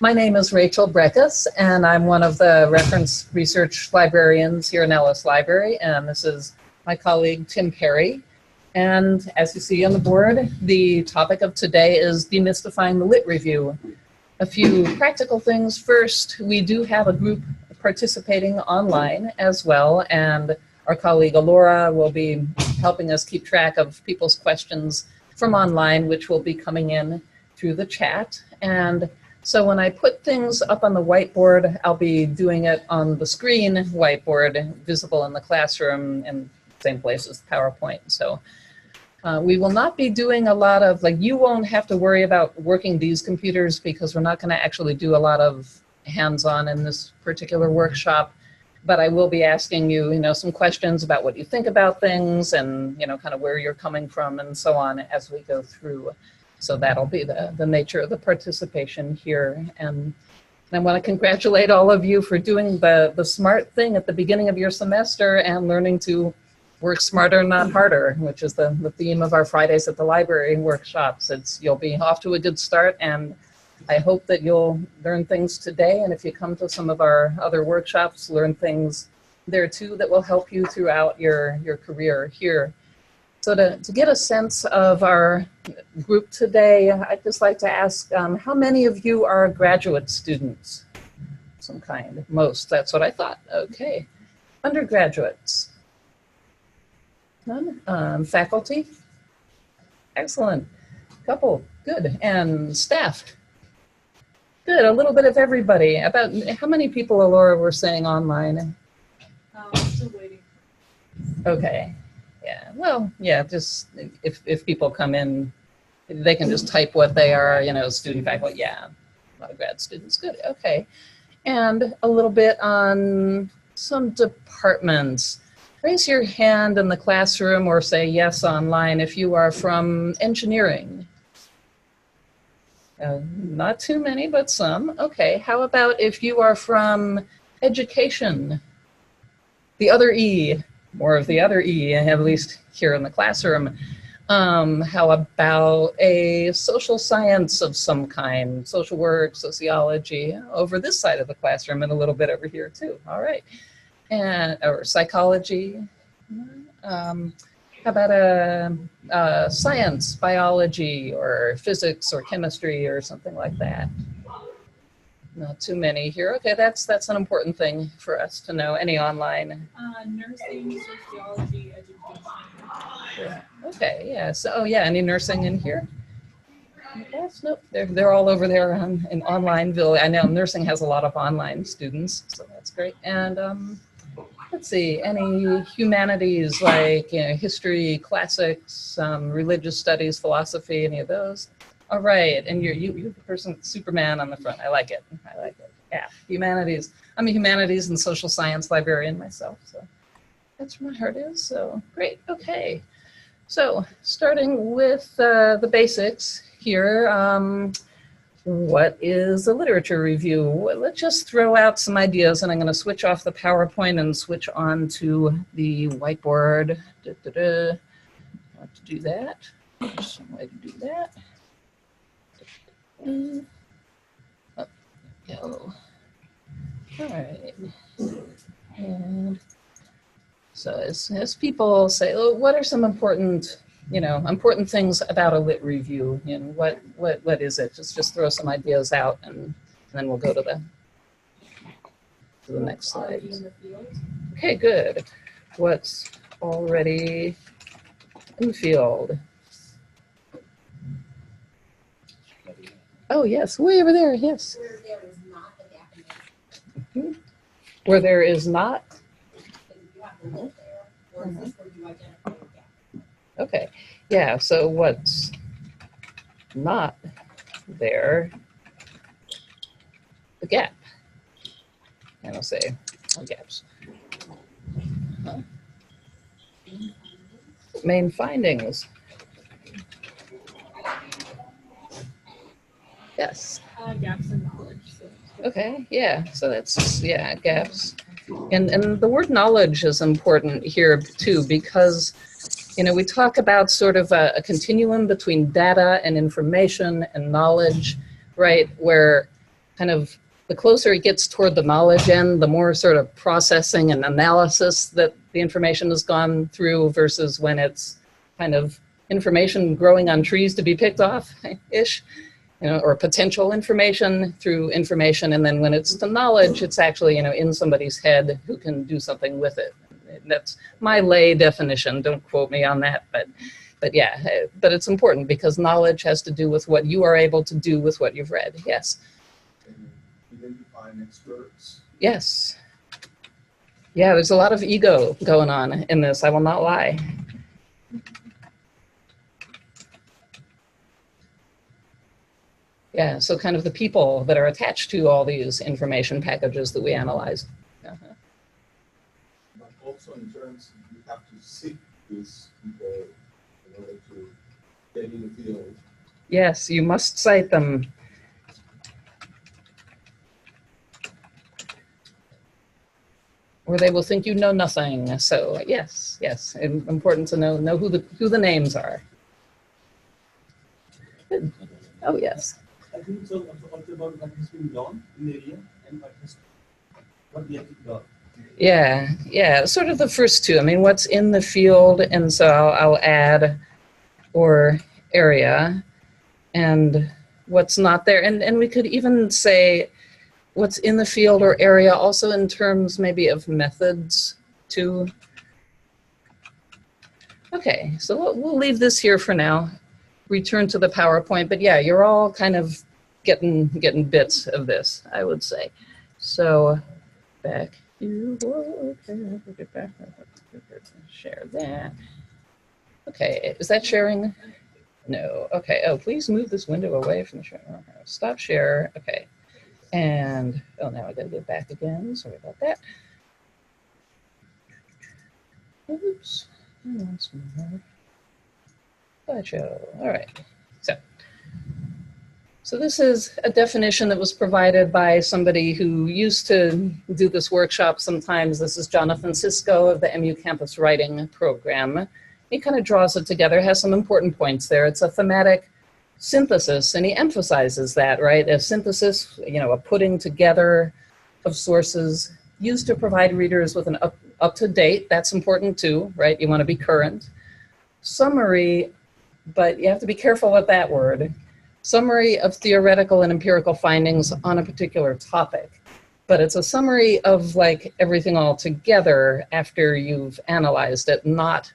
My name is Rachel Brekhus, and I'm one of the reference research librarians here in Ellis Library, and this is my colleague Tim Perry. And as you see on the board, the topic of today is demystifying the lit review. A few practical things. First, we do have a group participating online as well, and our colleague Alora will be helping us keep track of people's questions from online, which will be coming in through the chat. And so when I put things up on the whiteboard, I'll be doing it on the screen whiteboard, visible in the classroom in the same place as PowerPoint. So we will not be doing a lot of, you won't have to worry about working these computers because we're not going to actually do a lot of hands-on in this particular workshop. But I will be asking you, some questions about what you think about things and, kind of where you're coming from and so on as we go through. So that'll be the nature of the participation here. And I want to congratulate all of you for doing the smart thing at the beginning of your semester and learning to work smarter, not harder, which is the theme of our Fridays at the Library workshops. You'll be off to a good start, and I hope that you'll learn things today. And if you come to some of our other workshops, learn things there too that will help you throughout your career here. So to get a sense of our group today, I'd just like to ask how many of you are graduate students? Some kind. Most, that's what I thought. Okay. Undergraduates? None? Faculty? Excellent. Couple. Good. And staff? Good. A little bit of everybody. About how many people, Alora, were saying online? Still waiting. Okay. Yeah, well, yeah, just if people come in, they can just type what they are, student, faculty, yeah, a lot of grad students, good, okay. And a little bit on some departments. Raise your hand in the classroom or say yes online if you are from engineering. Not too many, but some. Okay, how about if you are from education? The other E. More of the other E, at least here in the classroom. How about a social science of some kind, social work, sociology, over this side of the classroom and a little bit over here too, all right. Or psychology, how about a science, biology, or physics, or chemistry, or something like that? Not too many here. Okay, that's an important thing for us to know. Any online? Nursing, sociology, education. Yeah. Okay, yeah. So, any nursing in here? Yes, nope. They're all over there in Onlineville. I know nursing has a lot of online students, so that's great. And let's see, any humanities like history, classics, religious studies, philosophy, any of those? All right, and you're the person, Superman on the front. I like it. I like it. Yeah, humanities. I'm a humanities and social science librarian myself, so that's where my heart is. So great. Okay, so starting with the basics here. What is a literature review? Well, let's just throw out some ideas, and I'm going to switch off the PowerPoint and switch on to the whiteboard. How to do that? There's some way to do that. Oh, go. All right. And so as people say, oh, what are some important, important things about a lit review? What is it? Just throw some ideas out, and then we'll go to the next slide. Okay, good. What's already in the field? Oh, yes, way over there, yes. Where there is not a definition. Mm-hmm. Where there is not? You have to live there, or is this where you identify a gap? Okay, yeah, so what's not there? The gap. And I'll say, gaps. Main findings. Yes. Gaps in knowledge. So. Okay, yeah, so that's, gaps. And the word knowledge is important here too, because, we talk about sort of a continuum between data and information and knowledge, right? Where kind of the closer it gets toward the knowledge end, the more sort of processing and analysis that the information has gone through versus when it's kind of information growing on trees to be picked off-ish, you know, or potential information through information. And then when it's the knowledge, it's actually, you know, in somebody's head who can do something with it. That's my lay definition. Don't quote me on that, but yeah, but it's important because knowledge has to do with what you are able to do with what you've read. Yes. Identifying experts. Yes. Yeah, there's a lot of ego going on in this, I will not lie. Yeah, so kind of the people that are attached to all these information packages that we analyze. But also in terms, you have to seek these people in order to get in the field. Yes, you must cite them. Or they will think you know nothing. So yes, yes, important to know who the names are. Good. Oh yes. I think so. Also about what has been done in the area and what we have done. Yeah, yeah, sort of the first two. I mean, what's in the field, and so I'll add or area, and what's not there. And we could even say what's in the field or area also in terms maybe of methods too. Okay, so we'll leave this here for now. Return to the PowerPoint, but yeah, you're all kind of getting bits of this, I would say. So back you share that. Okay, is that sharing? No. Okay. Oh, please move this window away from the share. Stop share. Okay. And oh, now I gotta get back again. Sorry about that. Oops. Once more. Slideshow. All right. So this is a definition that was provided by somebody who used to do this workshop sometimes. This is Jonathan Sisko of the MU Campus Writing Program. He kind of draws it together, has some important points there. It's a thematic synthesis, and he emphasizes that, right? A synthesis, you know, a putting together of sources used to provide readers with an up-to-date, that's important too, right? You want to be current. Summary, but you have to be careful with that word. Summary of theoretical and empirical findings on a particular topic. But it's a summary of like everything all together after you've analyzed it, not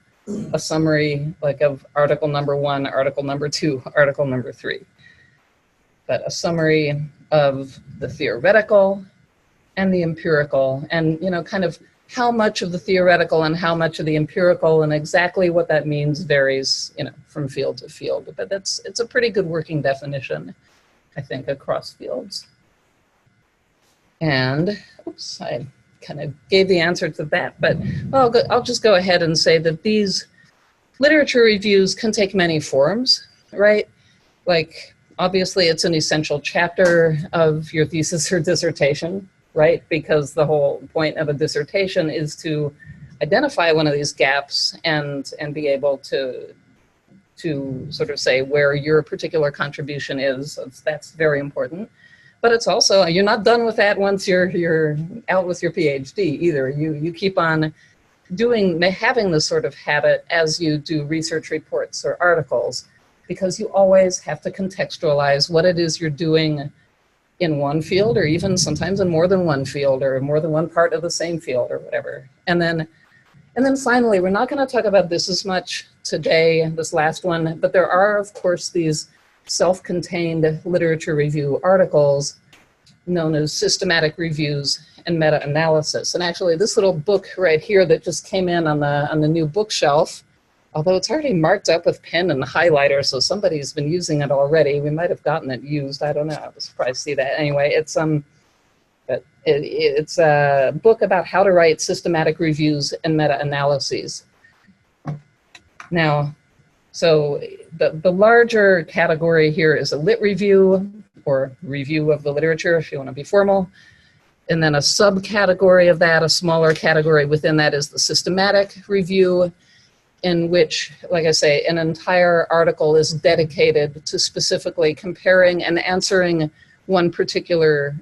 a summary like of article number 1, article number 2, article number 3. But a summary of the theoretical and the empirical, and you know, kind of how much of the theoretical and how much of the empirical, and exactly what that means varies, you know, from field to field. But it's a pretty good working definition, I think, across fields. And oops, I kind of gave the answer to that, but I'll just go ahead and say that these literature reviews can take many forms, right? Like, obviously, it's an essential chapter of your thesis or dissertation, right? Because the whole point of a dissertation is to identify one of these gaps and be able to sort of say where your particular contribution is. So that's very important. But it's also, you're not done with that once you're out with your PhD either. You keep on having this sort of habit as you do research reports or articles, because you always have to contextualize what it is you're doing in one field, or even sometimes in more than one field, or more than one part of the same field, or whatever. And then finally, we're not going to talk about this as much today, this last one, but there are, of course, these self-contained literature review articles known as systematic reviews and meta-analysis. And actually, this little book right here that just came in on the new bookshelf, although it's already marked up with pen and highlighter, so somebody's been using it already. We might have gotten it used. I don't know. I was surprised to see that. Anyway, it's a book about how to write systematic reviews and meta-analyses. Now, so the larger category here is a lit review, or review of the literature, if you want to be formal. And then a subcategory of that, a smaller category within that, is the systematic review, in which, like I say, an entire article is dedicated to specifically comparing and answering one particular,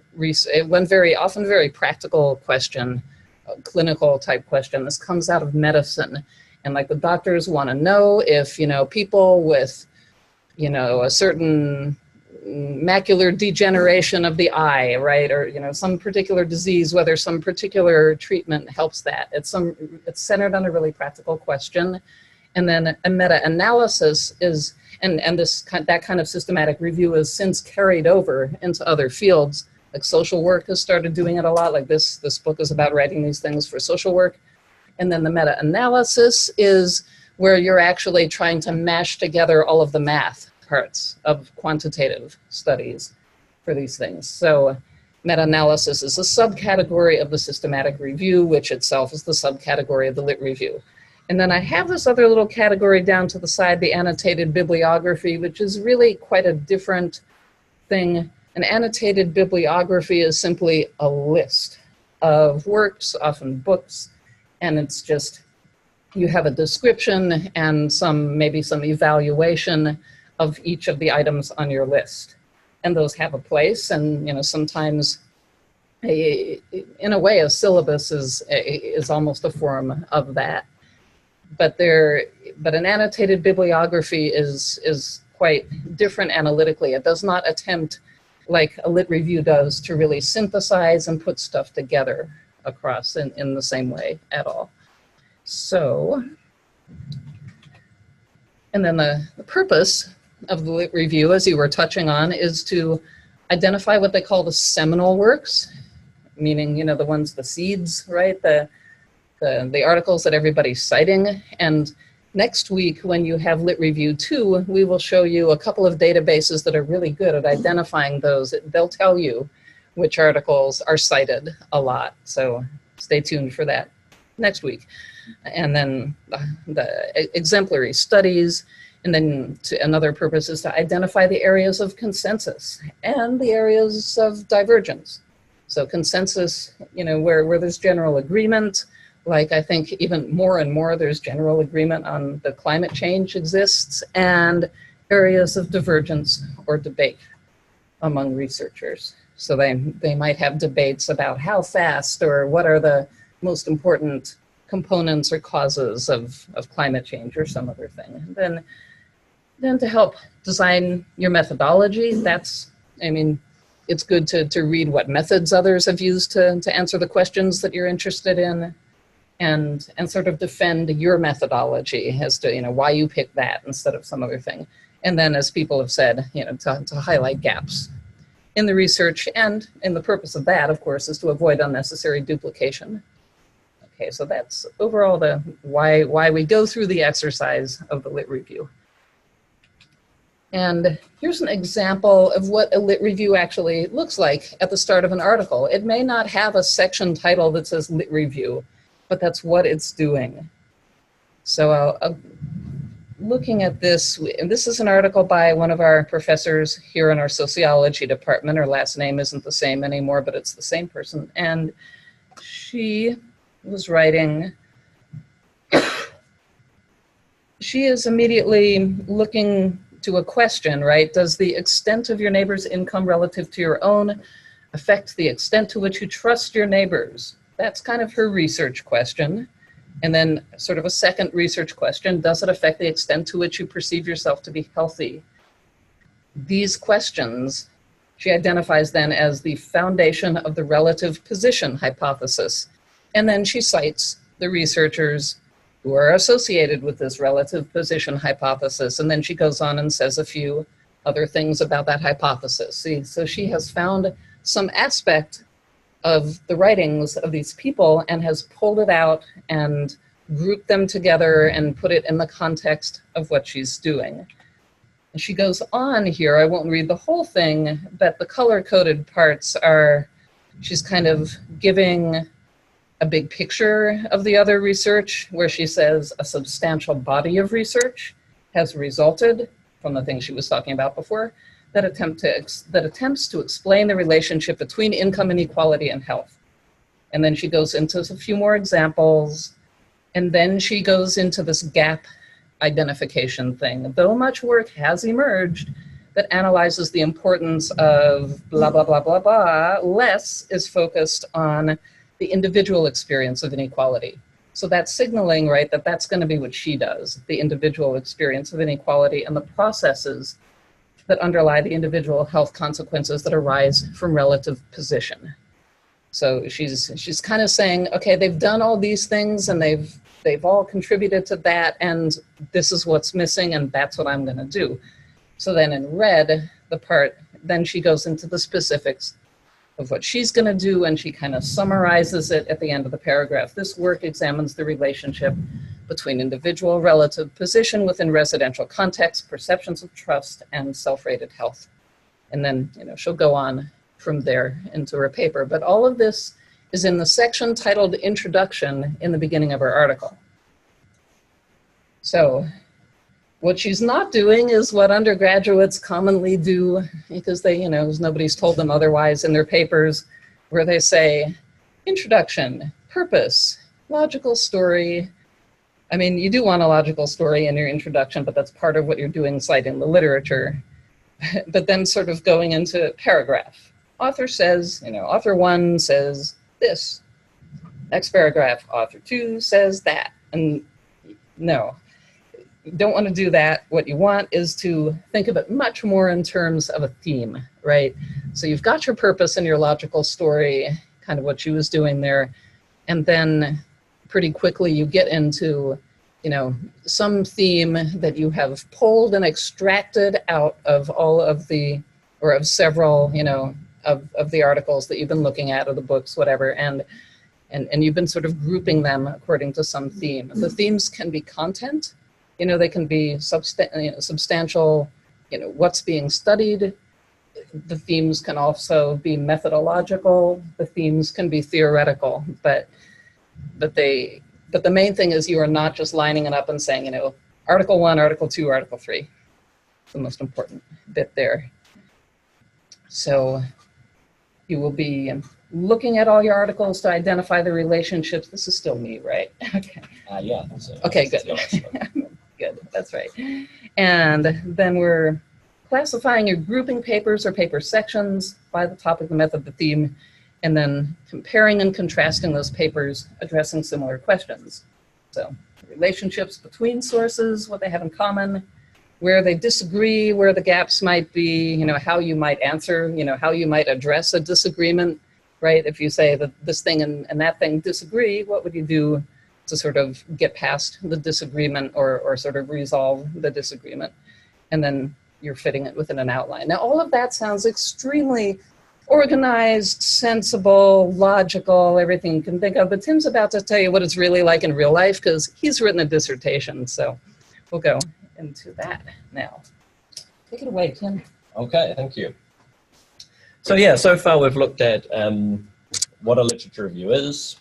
one often very practical question, a clinical type question. This comes out of medicine. And like the doctors want to know if, people with, a certain macular degeneration of the eye, right? Or, some particular disease, whether some particular treatment helps that. It's centered on a really practical question. And then a meta-analysis is, and that kind of systematic review is since carried over into other fields. Like social work has started doing it a lot. Like this book is about writing these things for social work. And then the meta-analysis is where you're actually trying to mash together all of the math parts of quantitative studies for these things. So meta-analysis is a subcategory of the systematic review, which itself is the subcategory of the lit review. And then I have this other little category down to the side, the annotated bibliography, which is really quite a different thing. An annotated bibliography is simply a list of works, often books, and it's just, you have a description and maybe some evaluation of each of the items on your list. And those have a place, and sometimes in a way a syllabus is almost a form of that. But an annotated bibliography is quite different analytically. It does not attempt, like a lit review does, to really synthesize and put stuff together across in the same way at all. So, and then the purpose of the lit review, as you were touching on, is to identify what they call the seminal works, meaning, the ones, the seeds, right? The articles that everybody's citing. And next week, when you have Lit Review 2, we will show you a couple of databases that are really good at identifying those. They'll tell you which articles are cited a lot. So stay tuned for that next week. And then the exemplary studies. And then another purpose is to identify the areas of consensus and the areas of divergence. So consensus, where there's general agreement. Like, I think even more and more there's general agreement on the climate change exists, and areas of divergence or debate among researchers. So they might have debates about how fast or what are the most important components or causes of climate change or some other thing. And then to help design your methodology, it's good to read what methods others have used to answer the questions that you're interested in. And sort of defend your methodology as to, why you picked that instead of some other thing. And then, as people have said, to highlight gaps in the research. And the purpose of that, of course, is to avoid unnecessary duplication. Okay, so that's overall the why we go through the exercise of the lit review. And here's an example of what a lit review actually looks like at the start of an article. It may not have a section title that says lit review, but that's what it's doing. So looking at this, and this is an article by one of our professors here in our sociology department. Her last name isn't the same anymore, but it's the same person. And she was writing, she is immediately looking to a question, right? Does the extent of your neighbor's income relative to your own affect the extent to which you trust your neighbors? That's kind of her research question. And then sort of a second research question, does it affect the extent to which you perceive yourself to be healthy? These questions, she identifies then as the foundation of the relative position hypothesis. And then she cites the researchers who are associated with this relative position hypothesis. And then she goes on and says a few other things about that hypothesis. See, so she has found some aspect of the writings of these people and has pulled it out and grouped them together and put it in the context of what she's doing. And she goes on here, I won't read the whole thing, but the color-coded parts are, she's kind of giving a big picture of the other research where she says a substantial body of research has resulted from the things she was talking about before that attempts to explain the relationship between income inequality and health. And then she goes into a few more examples, and then she goes into this gap identification thing. Though much work has emerged, that analyzes the importance of blah, blah, blah, blah, blah. Less is focused on the individual experience of inequality. So that's signaling, right, that that's going to be what she does, the individual experience of inequality and the processes that underlie the individual health consequences that arise from relative position. So she's kind of saying, okay, they've done all these things and they've all contributed to that, and this is what's missing, and that's what I'm going to do. So then in red, then she goes into the specifics of what she's going to do, and she kind of summarizes it at the end of the paragraph. This work examines the relationship between individual relative position within residential context, perceptions of trust, and self-rated health. And then, she'll go on from there into her paper. But all of this is in the section titled Introduction in the beginning of her article. So what she's not doing is what undergraduates commonly do, because they, nobody's told them otherwise in their papers, where they say, introduction, purpose, logical story. I mean, you do want a logical story in your introduction, but that's part of what you're doing, citing the literature. But then sort of going into paragraph. Author says, author 1 says this. Next paragraph, author 2 says that. And no. You don't want to do that. What you want is to think of it much more in terms of a theme, right? So you've got your purpose and your logical story, kind of what she was doing there. And then pretty quickly you get into, some theme that you have pulled and extracted out of all of the, or of several, of the articles that you've been looking at, or the books, whatever. And you've been sort of grouping them according to some theme. The themes can be content. They can be substantial, what's being studied. The themes can also be methodological. The themes can be theoretical, but the main thing is you are not just lining it up and saying, Article 1, Article 2, Article 3. The most important bit there. So you will be looking at all your articles to identify the relationships. This is still me, right? Okay. Yeah. Okay, good. Good, that's right. And then we're classifying your grouping papers or paper sections by the topic, the method, the theme, and then comparing and contrasting those papers, addressing similar questions. So relationships between sources, what they have in common, where they disagree, where the gaps might be, how you might answer, how you might address a disagreement, right? If you say that this thing and that thing disagree, what would you do to sort of get past the disagreement or sort of resolve the disagreement? And then you're fitting it within an outline. Now, all of that sounds extremely organized, sensible, logical, everything you can think of. But Tim's about to tell you what it's really like in real life, because he's written a dissertation. So we'll go into that now. Take it away, Tim. Okay, thank you. So yeah, so far we've looked at what a literature review is,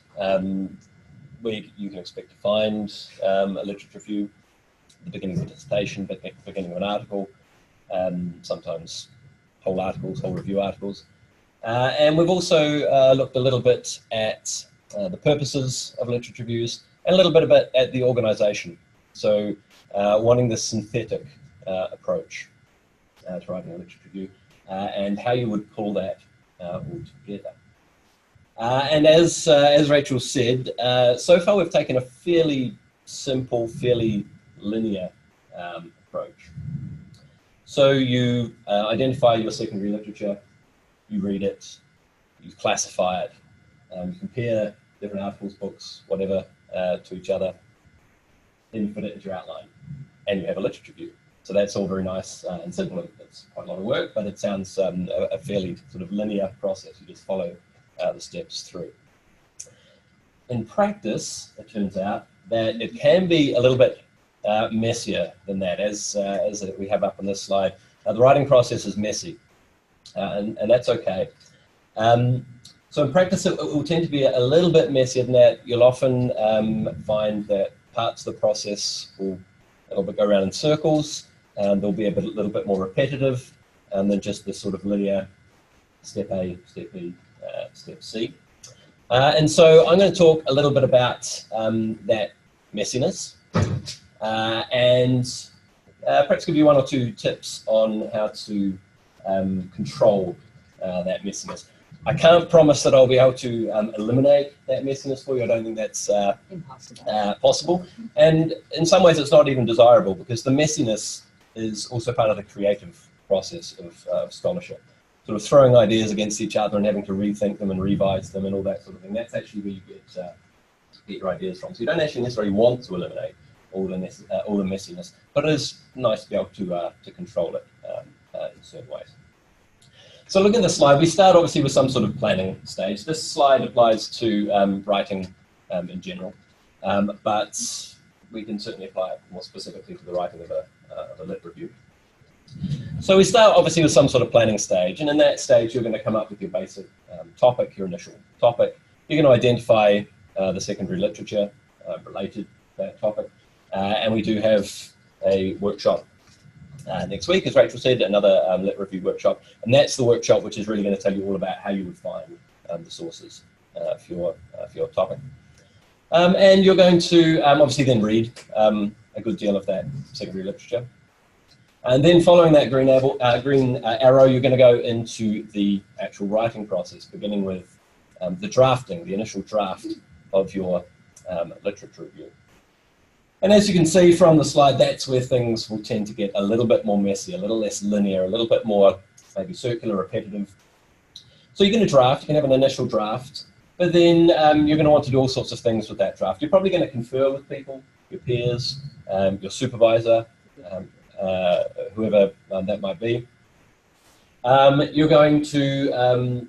where you can expect to find a literature review, the beginning of a dissertation, beginning of an article, sometimes whole articles, whole review articles. And we've also looked a little bit at the purposes of literature reviews and a little bit about at the organization. So wanting this synthetic approach to writing a literature review and how you would pull that all together. And as Rachel said, so far we've taken a fairly simple, fairly linear approach. So you identify your secondary literature, you read it, you classify it, you compare different articles, books, whatever, to each other, then you put it into your outline, and you have a literature review. So that's all very nice and simple. It's quite a lot of work, but it sounds a fairly sort of linear process. You just follow the steps through. In practice, it turns out that it can be a little bit messier than that, as we have up on this slide. The writing process is messy, and that's okay. So in practice, it will tend to be a little bit messier than that. You'll often find that parts of the process will a little bit go around in circles, and they'll be a little bit more repetitive than just this sort of linear step A, step B, step C. And so I'm going to talk a little bit about that messiness and perhaps give you one or two tips on how to control that messiness. I can't promise that I'll be able to eliminate that messiness for you. I don't think that's Impossible. possible. And in some ways, it's not even desirable because the messiness is also part of the creative process of scholarship. Sort of throwing ideas against each other and having to rethink them and revise them and all that sort of thing. That's actually where you get your ideas from. So you don't actually necessarily want to eliminate all the messiness, but it is nice to be able to control it in certain ways. So look at this slide. We start obviously with some sort of planning stage. This slide applies to writing in general, but we can certainly apply it more specifically to the writing of a lit review. So we start obviously with some sort of planning stage, and in that stage you're going to come up with your basic topic, your initial topic. You're going to identify the secondary literature related to that topic, and we do have a workshop next week, as Rachel said, another lit review workshop, and that's the workshop which is really going to tell you all about how you would find the sources for your topic. And you're going to obviously then read a good deal of that secondary literature. And then following that green arrow, you're going to go into the actual writing process, beginning with the drafting, the initial draft of your literature review. And as you can see from the slide, that's where things will tend to get a little bit more messy, a little less linear, a little bit more maybe circular, repetitive. So you're going to draft, you can have an initial draft, but then you're going to want to do all sorts of things with that draft. You're probably going to confer with people, your peers, your supervisor, whoever that might be. You're going to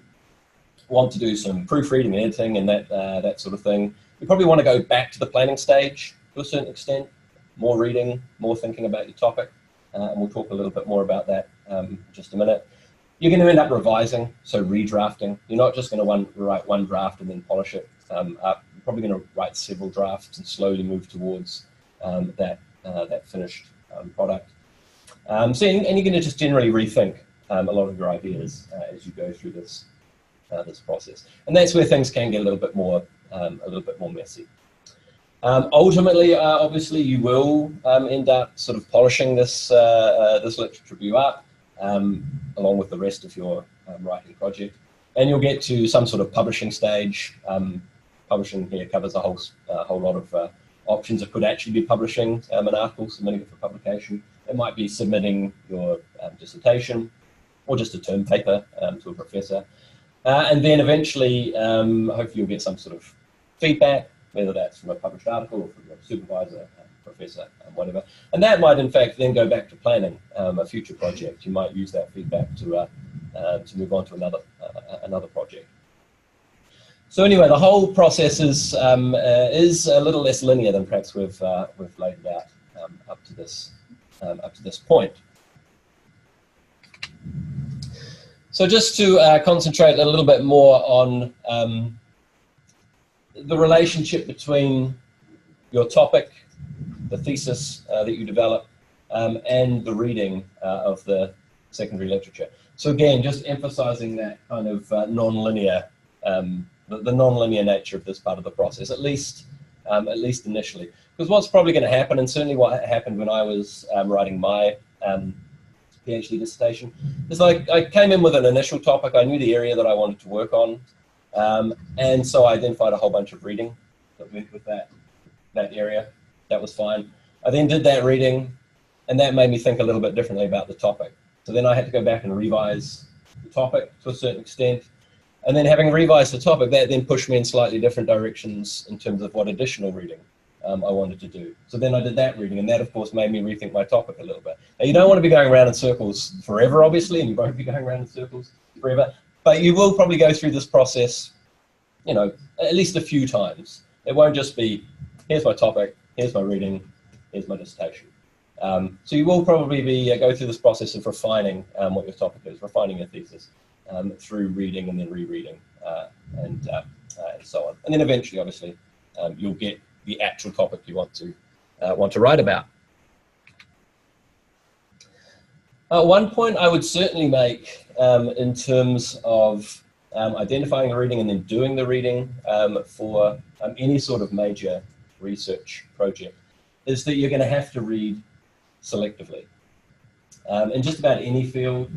want to do some proofreading, editing, and that sort of thing. You probably want to go back to the planning stage to a certain extent, more reading, more thinking about your topic, and we'll talk a little bit more about that in just a minute. You're going to end up revising, so redrafting. You're not just going to write one draft and then polish it up. You're probably going to write several drafts and slowly move towards that finished product. And you're going to just generally rethink a lot of your ideas as you go through this process, and that's where things can get a little bit more messy. Ultimately, obviously, you will end up sort of polishing this literature review up along with the rest of your writing project, and you'll get to some sort of publishing stage. Publishing here covers a whole lot of options. It could actually be publishing an article, submitting it for publication. It might be submitting your dissertation or just a term paper to a professor. And then eventually, hopefully you'll get some sort of feedback, whether that's from a published article or from your supervisor, professor, whatever. And that might, in fact, then go back to planning a future project. You might use that feedback to move on to another project. So anyway, the whole process is a little less linear than perhaps we've laid it out up to this point. So just to concentrate a little bit more on the relationship between your topic, the thesis that you develop, and the reading of the secondary literature. So again, just emphasizing that kind of non-linear, the non-linear nature of this part of the process, at least initially. Because what's probably going to happen, and certainly what happened when I was writing my PhD dissertation, is I came in with an initial topic. I knew the area that I wanted to work on, and so I identified a whole bunch of reading that went with that area. That was fine. I then did that reading, and that made me think a little bit differently about the topic. So then I had to go back and revise the topic to a certain extent. And then having revised the topic, that then pushed me in slightly different directions in terms of what additional reading I wanted to do. So then I did that reading, and that, of course, made me rethink my topic a little bit. Now, you don't want to be going around in circles forever, obviously, and you won't be going around in circles forever, but you will probably go through this process, at least a few times. It won't just be, here's my topic, here's my reading, here's my dissertation. So you will probably go through this process of refining what your topic is, refining your thesis through reading and then rereading and so on. And then eventually, obviously, you'll get the actual topic you want to write about. One point I would certainly make in terms of identifying the reading and then doing the reading for any sort of major research project is that you're going to have to read selectively. In just about any field,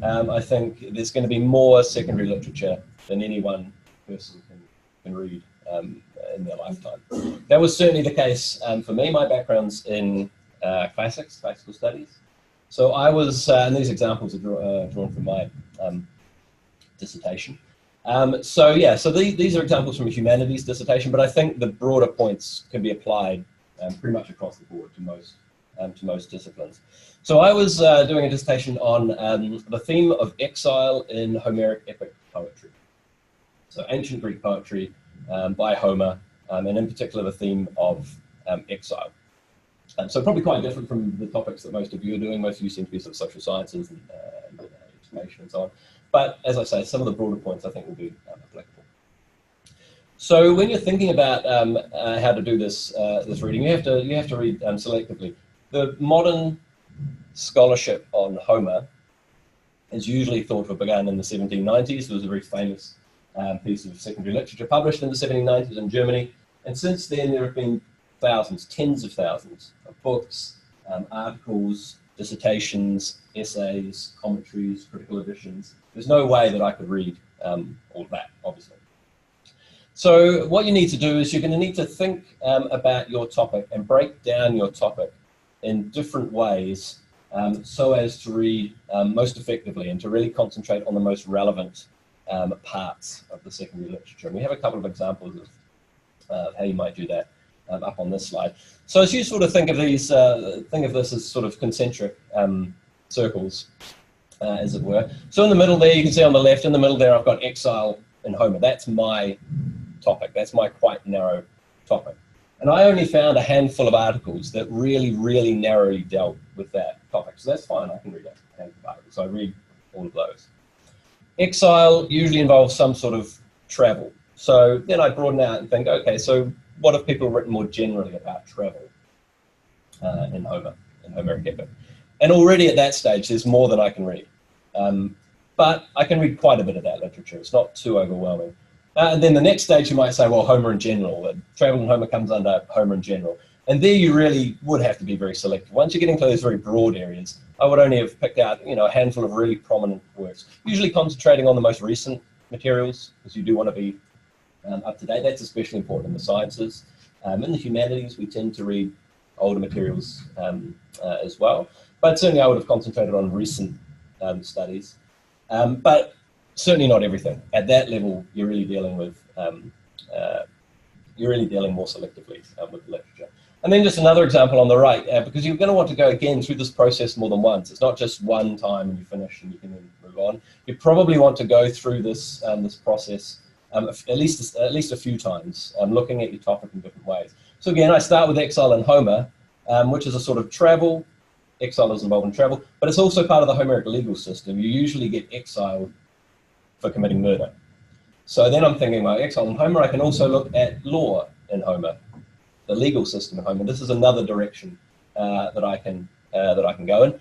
I think there's going to be more secondary literature than any one person can read in their lifetime. That was certainly the case for me. My background's in classical studies. So I was, and these examples are drawn from my dissertation. So these are examples from a humanities dissertation, but I think the broader points can be applied pretty much across the board to most disciplines. So I was doing a dissertation on the theme of exile in Homeric epic poetry. So ancient Greek poetry by Homer, and in particular the theme of exile. So probably quite different from the topics that most of you are doing. Most of you seem to be sort of social sciences and education and so on. But as I say, some of the broader points I think will be applicable. So when you're thinking about how to do this reading, you have to read selectively. The modern scholarship on Homer is usually thought to have begun in the 1790s. There was a very famous piece of secondary literature published in the 1790s in Germany. And since then, there have been thousands, tens of thousands of books, articles, dissertations, essays, commentaries, critical editions. There's no way that I could read all of that, obviously. So what you need to do is you're going to need to think about your topic and break down your topic in different ways so as to read most effectively and to really concentrate on the most relevant parts of the secondary literature. And we have a couple of examples of how you might do that up on this slide. So as you sort of think of these, think of this as sort of concentric circles, as it were. So in the middle there, you can see on the left, in the middle there, I've got exile in Homer. That's my topic. That's my quite narrow topic. And I only found a handful of articles that really, really narrowly dealt with that topic. So that's fine. I can read a handful of articles. So I read all of those. Exile usually involves some sort of travel. So then I broaden out and think, okay, so what have people written more generally about travel in Homer, in Homeric epic? And already at that stage, there's more than I can read. But I can read quite a bit of that literature. It's not too overwhelming. And then the next stage, you might say, well, Homer in general. Travel in Homer comes under Homer in general. And there you really would have to be very selective. Once you get into those very broad areas, I would only have picked out, a handful of really prominent works, usually concentrating on the most recent materials, because you do want to be up to date. That's especially important in the sciences. In the humanities, we tend to read older materials as well. But certainly I would have concentrated on recent studies. But certainly not everything. At that level, you're really dealing with, you're really dealing more selectively with the literature. And then just another example on the right, because you're going to want to go again through this process more than once. It's not just one time and you finish and you can then move on. You probably want to go through this this process at least a few times, looking at your topic in different ways. So again, I start with exile in Homer, which is a sort of travel. Exile is involved in travel, but it's also part of the Homeric legal system. You usually get exiled for committing murder. So then I'm thinking about exile in Homer. I can also look at law in Homer, the legal system in Homer. This is another direction that I can go in.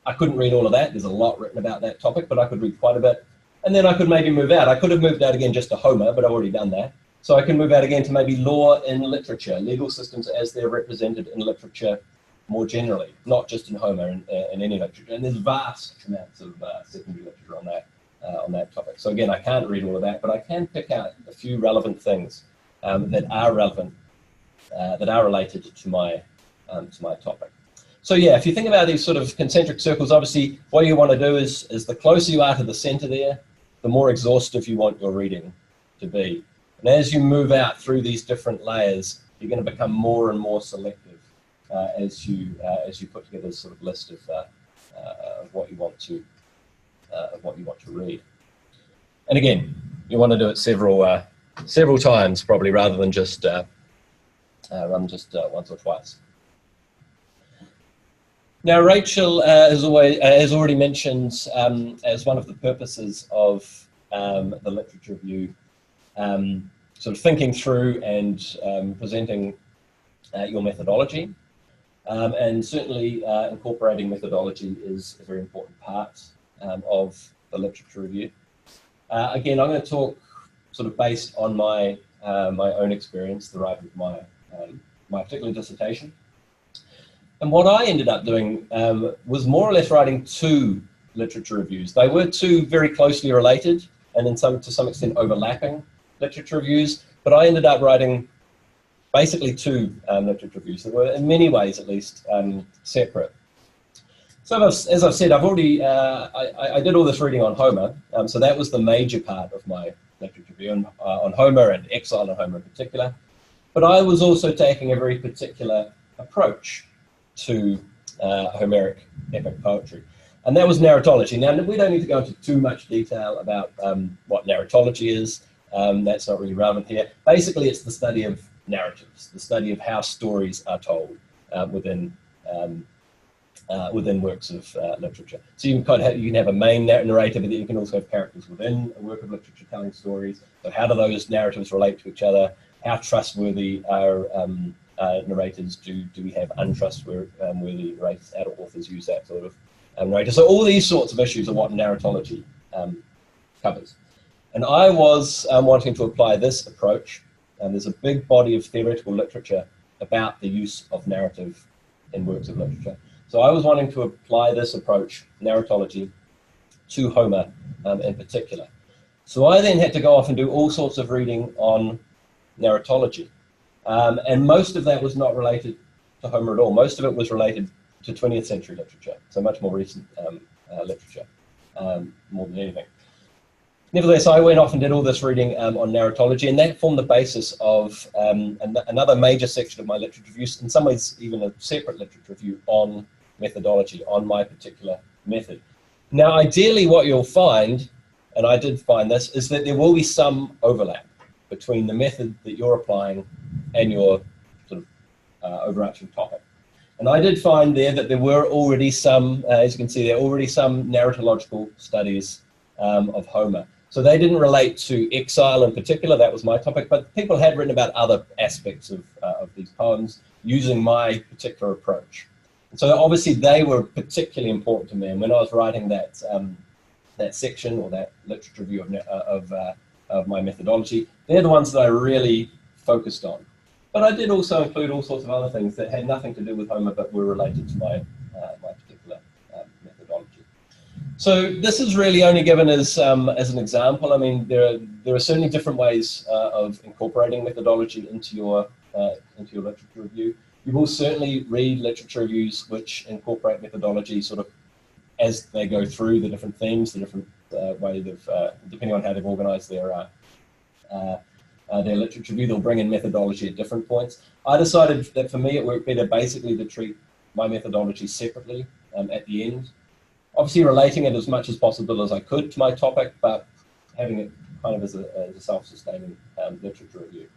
I couldn't read all of that. There's a lot written about that topic, but I could read quite a bit. And then I could maybe move out. I could have moved out again just to Homer, but I've already done that. So I can move out again to maybe law in literature, legal systems as they're represented in literature more generally, not just in Homer, in any literature. And there's vast amounts of secondary literature on that topic. So again, I can't read all of that, but I can pick out a few relevant things that are relevant, that are related to my topic. So yeah, if you think about these sort of concentric circles, obviously what you want to do is the closer you are to the center there, the more exhaustive you want your reading to be. And as you move out through these different layers, you're going to become more and more selective as you put together this sort of list of what you want to read. And again, you want to do it several times probably, rather than just once or twice. Now, Rachel has already mentioned as one of the purposes of the literature review, sort of thinking through and presenting your methodology. And certainly incorporating methodology is a very important part of the literature review. Again, I'm going to talk sort of based on my own experience, the writing of my particular dissertation. And what I ended up doing was more or less writing 2 literature reviews. They were 2 very closely related and to some extent overlapping literature reviews, but I ended up writing basically 2 literature reviews that were in many ways at least separate. So as I've said, I've already, I did all this reading on Homer, so that was the major part of my literature review on Homer and Exile on Homer in particular. But I was also taking a very particular approach to Homeric epic poetry, and that was narratology. Now, we don't need to go into too much detail about what narratology is. That's not really relevant here. Basically, it's the study of narratives, the study of how stories are told within works of literature. So you can have a main narrator, but you can also have characters within a work of literature telling stories. So how do those narratives relate to each other? How trustworthy are narrators? Do we have untrustworthy narrators? How do authors use that sort of narrator? So all these sorts of issues are what narratology covers. And I was wanting to apply this approach, and there's a big body of theoretical literature about the use of narrative in works of literature. So I was wanting to apply this approach, narratology, to Homer in particular. So I then had to go off and do all sorts of reading on narratology. And most of that was not related to Homer at all. Most of it was related to 20th century literature, so much more recent literature, more than anything. Nevertheless, I went off and did all this reading on narratology, and that formed the basis of another major section of my literature review, in some ways even a separate literature review on methodology, on my particular method. Now, ideally what you'll find, and I did find this, is that there will be some overlap between the method that you're applying and your sort of overarching topic. And I did find there that there were already some, as you can see, there are already some narratological studies of Homer. So they didn't relate to exile in particular, that was my topic, but people had written about other aspects of these poems using my particular approach. And so obviously they were particularly important to me, and when I was writing that section or that literature review of my methodology, they're the ones that I really focused on. But I did also include all sorts of other things that had nothing to do with Homer but were related to my particular methodology. So this is really only given as an example. I mean, there are certainly different ways of incorporating methodology into your literature review. You will certainly read literature reviews which incorporate methodology sort of as they go through the different themes, the different way of, depending on how they've organized their literature review, they'll bring in methodology at different points. I decided that for me it worked better basically to treat my methodology separately at the end. Obviously relating it as much as possible as I could to my topic, but having it kind of as a self-sustaining literature review.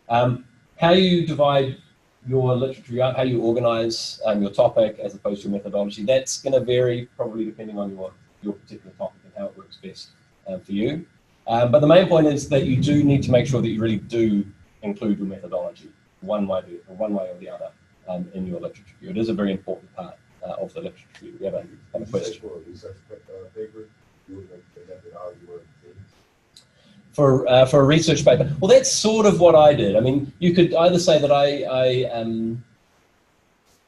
How you divide your literature review up, how you organize your topic as opposed to your methodology, that's going to vary probably depending on your particular topic and how it works best for you. But the main point is that you do need to make sure that you really do include your methodology one way or the other in your literature review. It is a very important part of the literature review. We have a question. For a research paper, you would make the methodology work. For a research paper, well, that's sort of what I did. I mean, you could either say that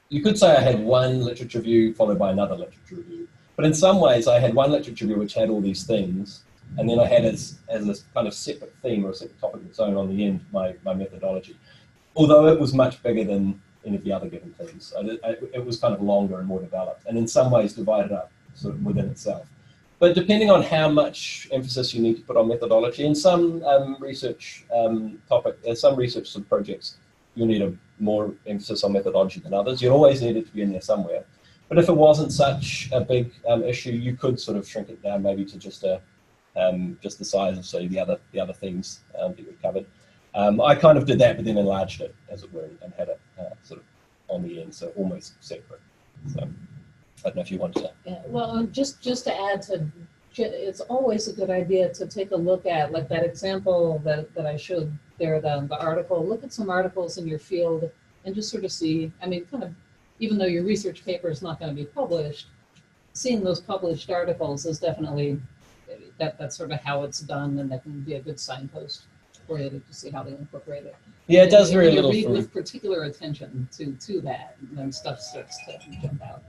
you could say I had one literature review followed by another literature review. But in some ways, I had one literature review which had all these things, and then I had as this kind of separate theme or a separate topic of its own on the end, my methodology. Although it was much bigger than any of the other given themes. It was kind of longer and more developed, and in some ways divided up sort of within itself. But depending on how much emphasis you need to put on methodology, in some research some research sort of projects, you'll need a more emphasis on methodology than others. You'll always need it to be in there somewhere. But if it wasn't such a big issue, you could sort of shrink it down maybe to just the size of, say, the other themes that we've covered. I kind of did that, but then enlarged it, as it were, and had it sort of on the end, so almost separate. So I don't know if you want to. Yeah, well, just to add to, it's always a good idea to take a look at, like that example that I showed there, the article. Look at some articles in your field and just sort of see, I mean, kind of, even though your research paper is not going to be published, seeing those published articles is definitely, that's sort of how it's done, and that can be a good signpost incorporated to see how they incorporate it. Yeah, it does And very you little read from. with particular attention to that, and then stuff starts to jump out.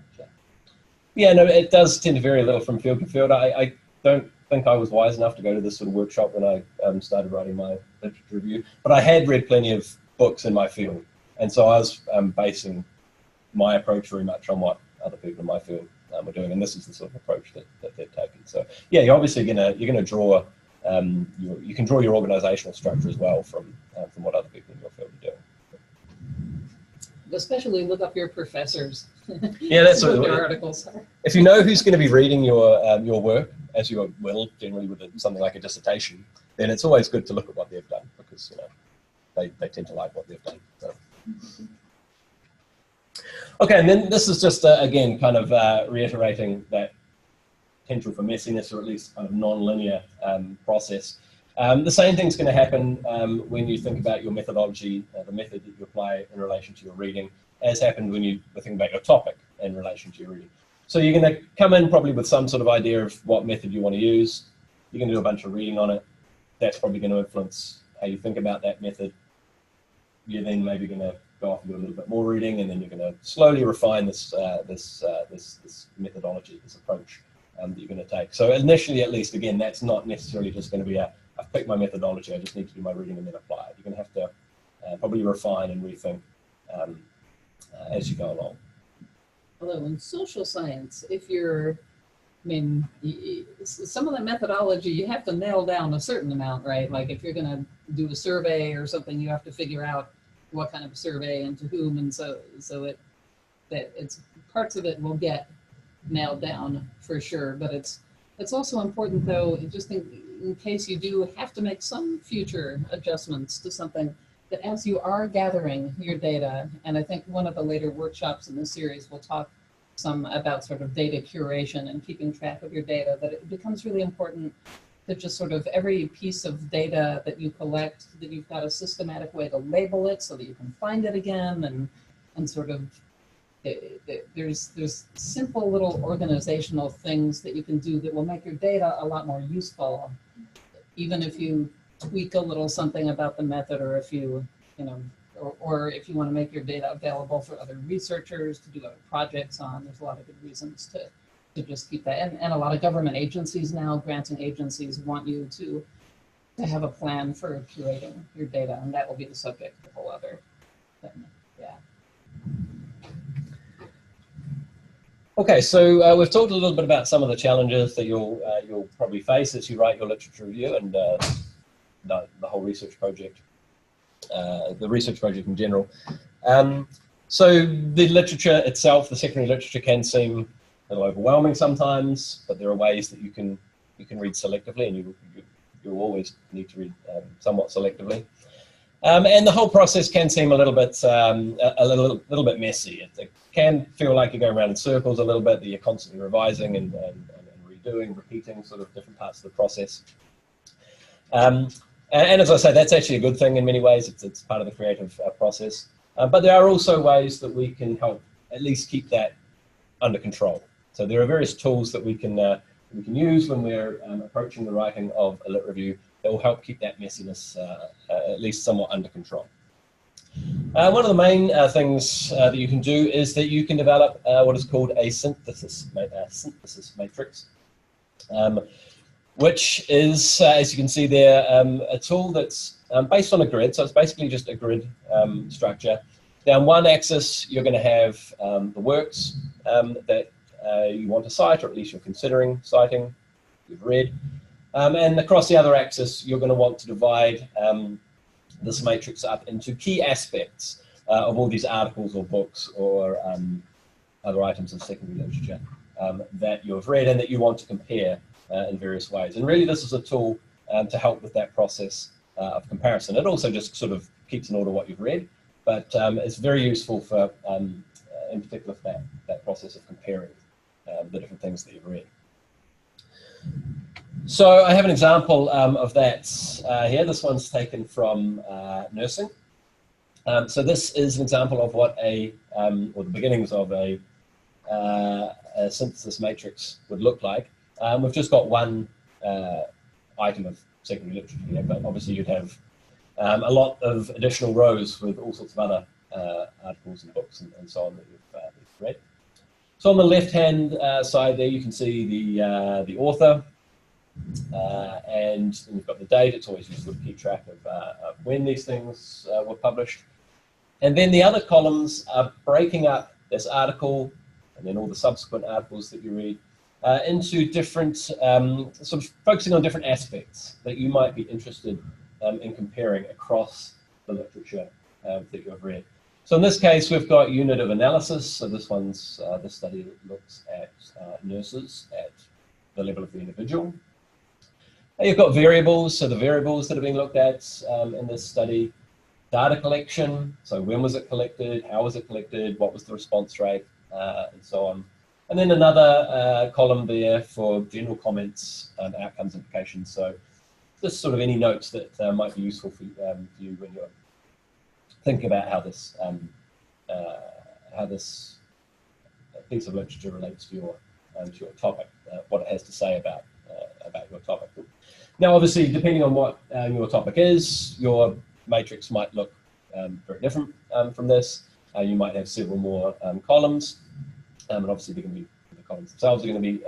Yeah, no, it does tend to vary a little from field to field. I don't think I was wise enough to go to this sort of workshop when I started writing my literature review, but I had read plenty of books in my field, and so I was basing my approach very much on what other people in my field were doing, and this is the sort of approach that they've taken. So yeah, you're obviously gonna draw you can draw your organizational structure as well from what other people in your field are doing. Especially look up your professors. Yeah, that's what what their articles are. if you know who's going to be reading your work, as you will generally with something like a dissertation, then it's always good to look at what they've done, because they tend to like what they've done. So. Okay, and then this is just again kind of reiterating that potential for messiness, or at least kind of non-linear process. The same thing's going to happen when you think about your methodology, the method that you apply in relation to your reading, as happened when you were thinking about your topic in relation to your reading. So you're going to come in probably with some sort of idea of what method you want to use. You're going to do a bunch of reading on it. That's probably going to influence how you think about that method. You're then maybe going to go off and do a little bit more reading, and then you're going to slowly refine this methodology, this approach that you're going to take. So initially, at least, again, that's not necessarily just going to be I've picked my methodology, I just need to do my reading and then apply it. You're going to have to probably refine and rethink as you go along. Although in social science, if you're, some of the methodology you have to nail down a certain amount, right? Like if you're going to do a survey or something, you have to figure out what kind of survey and to whom, and so it's parts of it will get nailed down for sure. But it's also important, though, just in case you do have to make some future adjustments to something, that as you are gathering your data, and I think one of the later workshops in this series will talk some about sort of data curation and keeping track of your data, that it becomes really important that just sort of every piece of data that you collect, that you've got a systematic way to label it so that you can find it again, and sort of there's simple little organizational things that you can do that will make your data a lot more useful, even if you tweak a little something about the method, or if you or if you want to make your data available for other researchers to do other projects on. There's a lot of good reasons to just keep that. And a lot of government agencies now, granting agencies, want you to have a plan for curating your data, and that will be the subject of a whole other thing. Yeah. Okay, so we've talked a little bit about some of the challenges that you'll probably face as you write your literature review, and the whole research project, the research project in general. So the literature itself, the secondary literature, can seem a little overwhelming sometimes, but there are ways that you can read selectively, and you'll always need to read somewhat selectively. And the whole process can seem a little bit messy. It can feel like you're going around in circles a little bit, that you're constantly revising and redoing, repeating sort of different parts of the process. And as I say, that's actually a good thing in many ways. It's part of the creative process. But there are also ways that we can help at least keep that under control. So there are various tools that we can use when we're approaching the writing of a lit review that will help keep that messiness at least somewhat under control. One of the main things that you can do is that you can develop what is called a synthesis matrix, which is, as you can see there, a tool that's based on a grid. So it's basically just a grid structure. Down one axis, you're going to have the works that you want to cite, or at least you're considering citing, you've read. And across the other axis, you're going to want to divide this matrix up into key aspects of all these articles or books or other items of secondary literature that you have read and that you want to compare in various ways. And really, this is a tool to help with that process of comparison. It also just sort of keeps in order what you've read, but it's very useful for, in particular, for that process of comparing the different things that you've read. So I have an example of that here. This one's taken from nursing. So this is an example of what or the beginnings of a synthesis matrix would look like. We've just got one item of secondary literature here, but obviously you'd have a lot of additional rows with all sorts of other articles and books and so on that you've read. So on the left-hand side there, you can see the author, and then you've got the date. It's always useful to keep track of when these things were published. And then the other columns are breaking up this article and then all the subsequent articles that you read into different, sort of focusing on different aspects that you might be interested in comparing across the literature that you've read. So in this case, we've got unit of analysis. So this study looks at nurses at the level of the individual. You've got variables, so the variables that are being looked at in this study. Data collection, so when was it collected, how was it collected, what was the response rate, and so on. And then another column there for general comments and outcomes implications. So just sort of any notes that might be useful for you when you're thinking about how this piece of literature relates to your topic, what it has to say about your topic. Now, obviously, depending on what your topic is, your matrix might look very different from this. You might have several more columns, and obviously the columns themselves are going to be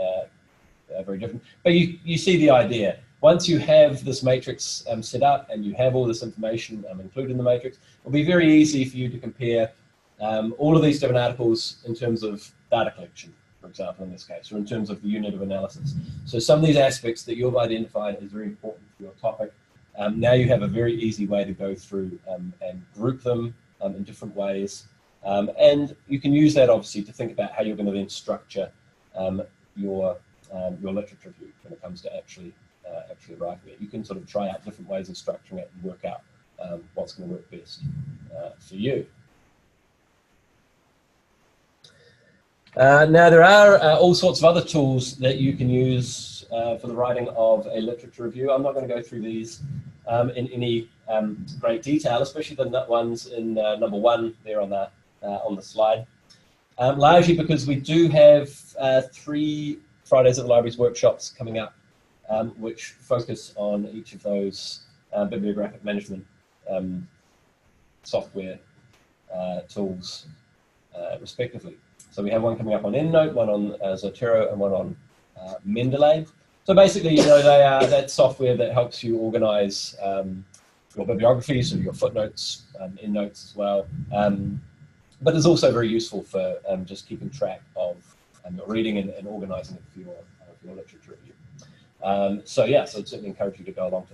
very different. But you see the idea. Once you have this matrix set up and you have all this information included in the matrix, it'll be very easy for you to compare all of these different articles in terms of data collection, for example, in this case, or in terms of the unit of analysis. So some of these aspects that you've identified is very important for your topic. Now you have a very easy way to go through and group them in different ways. And you can use that, obviously, to think about how you're going to then structure your literature review when it comes to actually writing it. You can sort of try out different ways of structuring it and work out what's going to work best for you. Now, there are all sorts of other tools that you can use for the writing of a literature review. I'm not going to go through these in any great detail, especially the ones in number 1 there on the slide. Largely because we do have 3 Fridays at the Libraries workshops coming up, which focus on each of those bibliographic management software tools, respectively. So we have one coming up on EndNote, one on Zotero, and one on Mendeley. So basically, they are that software that helps you organize your bibliographies, so your footnotes, EndNotes as well. But it's also very useful for just keeping track of your reading and organizing it for your literature review. So yeah, so I'd certainly encourage you to go along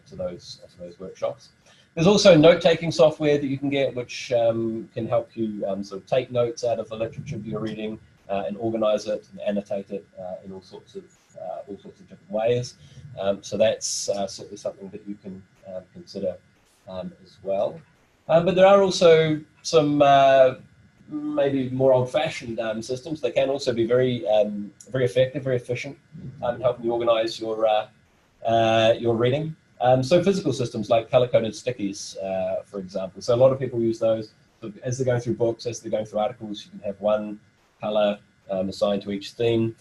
to those workshops. There's also note-taking software that you can get, which can help you sort of take notes out of the literature you're reading and organize it and annotate it in all sorts of different ways. So that's certainly something that you can consider as well. But there are also some maybe more old-fashioned systems that can also be very effective, very efficient in helping you organize your reading. So physical systems like color-coded stickies, for example. So a lot of people use those. So as they're going through books, as they're going through articles, you can have one color assigned to each theme.